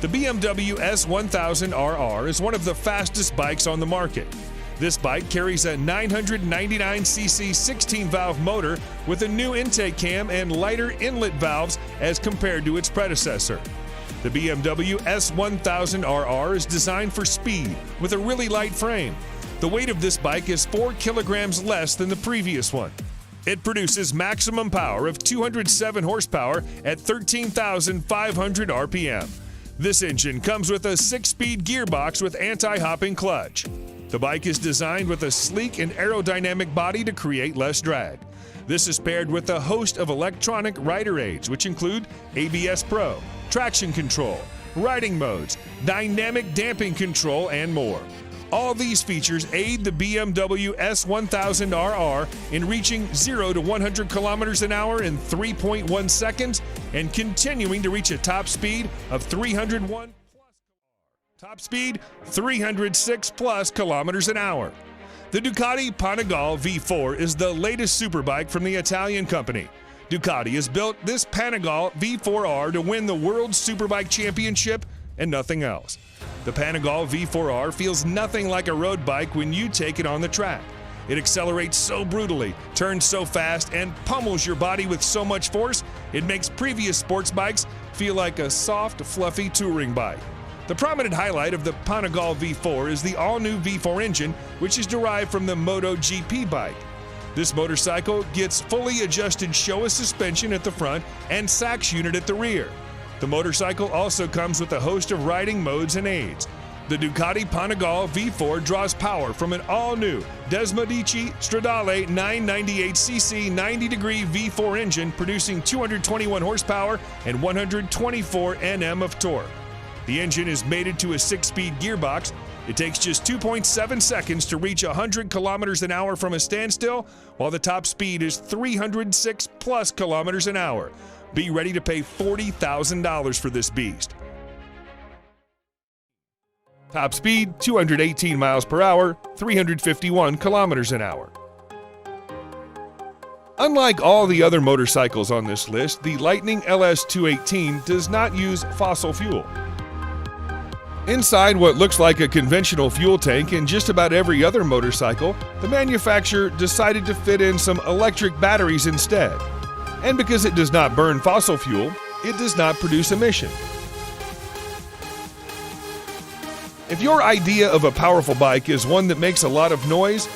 The BMW S1000RR is one of the fastest bikes on the market. This bike carries a 999cc 16-valve motor with a new intake cam and lighter inlet valves as compared to its predecessor. The BMW S1000RR is designed for speed with a really light frame. The weight of this bike is 4 kilograms less than the previous one. It produces maximum power of 207 horsepower at 13,500 RPM. This engine comes with a 6-speed gearbox with anti-hopping clutch. The bike is designed with a sleek and aerodynamic body to create less drag. This is paired with a host of electronic rider aids, which include ABS Pro, traction control, riding modes, dynamic damping control, and more. All these features aid the BMW S1000RR in reaching 0 to 100 kilometers an hour in 3.1 seconds and continuing to reach a top speed of 306 plus kilometers an hour. The Ducati Panigale V4 is the latest superbike from the Italian company. Ducati has built this Panigale V4R to win the World Superbike Championship and nothing else. The Panigale V4R feels nothing like a road bike when you take it on the track. It accelerates so brutally, turns so fast, and pummels your body with so much force, it makes previous sports bikes feel like a soft, fluffy touring bike. The prominent highlight of the Panigale V4 is the all-new V4 engine, which is derived from the MotoGP bike. This motorcycle gets fully adjusted Showa suspension at the front and Sachs unit at the rear. The motorcycle also comes with a host of riding modes and aids. The Ducati Panigale V4 draws power from an all-new Desmodici Stradale 998cc 90-degree V4 engine producing 221 horsepower and 124 Nm of torque. The engine is mated to a 6-speed gearbox. It takes just 2.7 seconds to reach 100 kilometers an hour from a standstill, while the top speed is 306 plus kilometers an hour. Be ready to pay $40,000 for this beast. Top speed, 218 miles per hour, 351 kilometers an hour. Unlike all the other motorcycles on this list, the Lightning LS218 does not use fossil fuel. Inside what looks like a conventional fuel tank in just about every other motorcycle, the manufacturer decided to fit in some electric batteries instead. And because it does not burn fossil fuel, it does not produce emission. If your idea of a powerful bike is one that makes a lot of noise,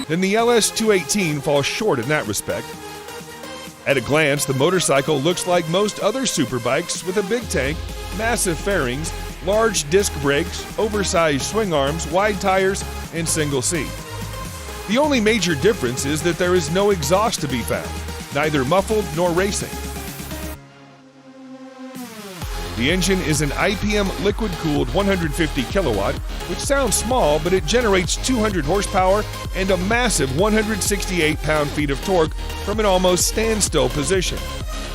then the LS218 falls short in that respect. At a glance, the motorcycle looks like most other superbikes with a big tank, massive fairings, large disc brakes, oversized swing arms, wide tires, and single seat. The only major difference is that there is no exhaust to be found, neither muffled nor racing. The engine is an IPM liquid-cooled 150 kilowatt, which sounds small, but it generates 200 horsepower and a massive 168 pound-feet of torque from an almost standstill position.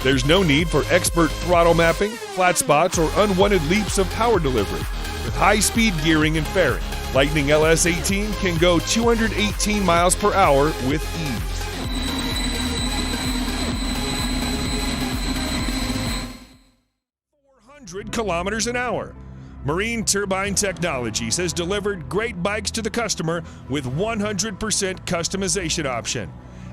There's no need for expert throttle mapping, flat spots, or unwanted leaps of power delivery. With high-speed gearing and fairing, Lightning LS18 can go 218 miles per hour with ease. Kilometers an hour. Marine Turbine Technologies has delivered great bikes to the customer with 100% customization option.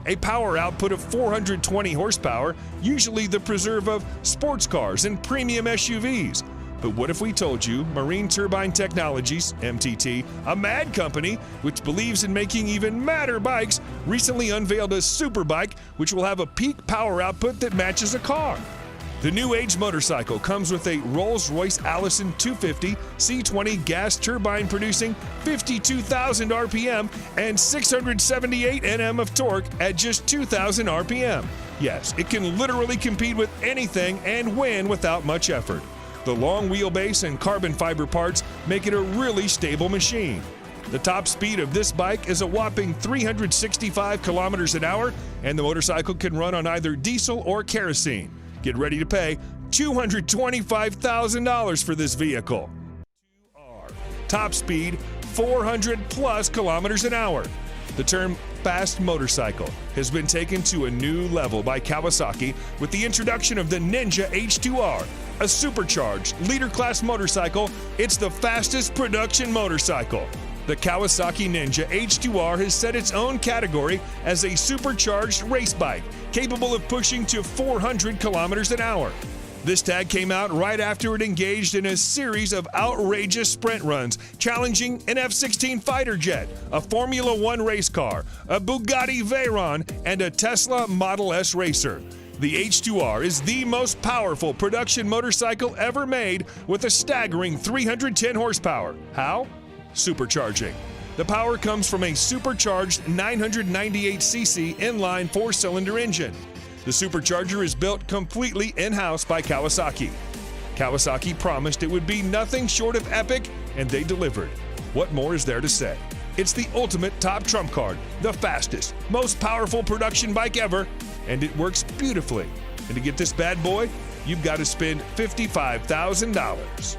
A power output of 420 horsepower, usually the preserve of sports cars and premium SUVs. But what if we told you Marine Turbine Technologies, MTT, a mad company which believes in making even madder bikes, recently unveiled a super bike which will have a peak power output that matches a car. The new age motorcycle comes with a Rolls-Royce Allison 250 C20 gas turbine producing 52,000 RPM and 678 Nm of torque at just 2,000 RPM. Yes, it can literally compete with anything and win without much effort. The long wheelbase and carbon fiber parts make it a really stable machine. The top speed of this bike is a whopping 365 kilometers an hour, and the motorcycle can run on either diesel or kerosene. Get ready to pay $225,000 for this vehicle. Top speed, 400 plus kilometers an hour. The term fast motorcycle has been taken to a new level by Kawasaki with the introduction of the Ninja H2R, a supercharged leader class motorcycle. It's the fastest production motorcycle. The Kawasaki Ninja H2R has set its own category as a supercharged race bike, capable of pushing to 400 kilometers an hour. This tag came out right after it engaged in a series of outrageous sprint runs, challenging an F-16 fighter jet, a Formula One race car, a Bugatti Veyron, and a Tesla Model S racer. The H2R is the most powerful production motorcycle ever made with a staggering 310 horsepower. How? Supercharging. The power comes from a supercharged 998cc inline four-cylinder engine. The supercharger is built completely in-house by Kawasaki. Kawasaki promised it would be nothing short of epic, and they delivered. What more is there to say? It's the ultimate top trump card, the fastest, most powerful production bike ever, and it works beautifully. And to get this bad boy, you've got to spend $55,000.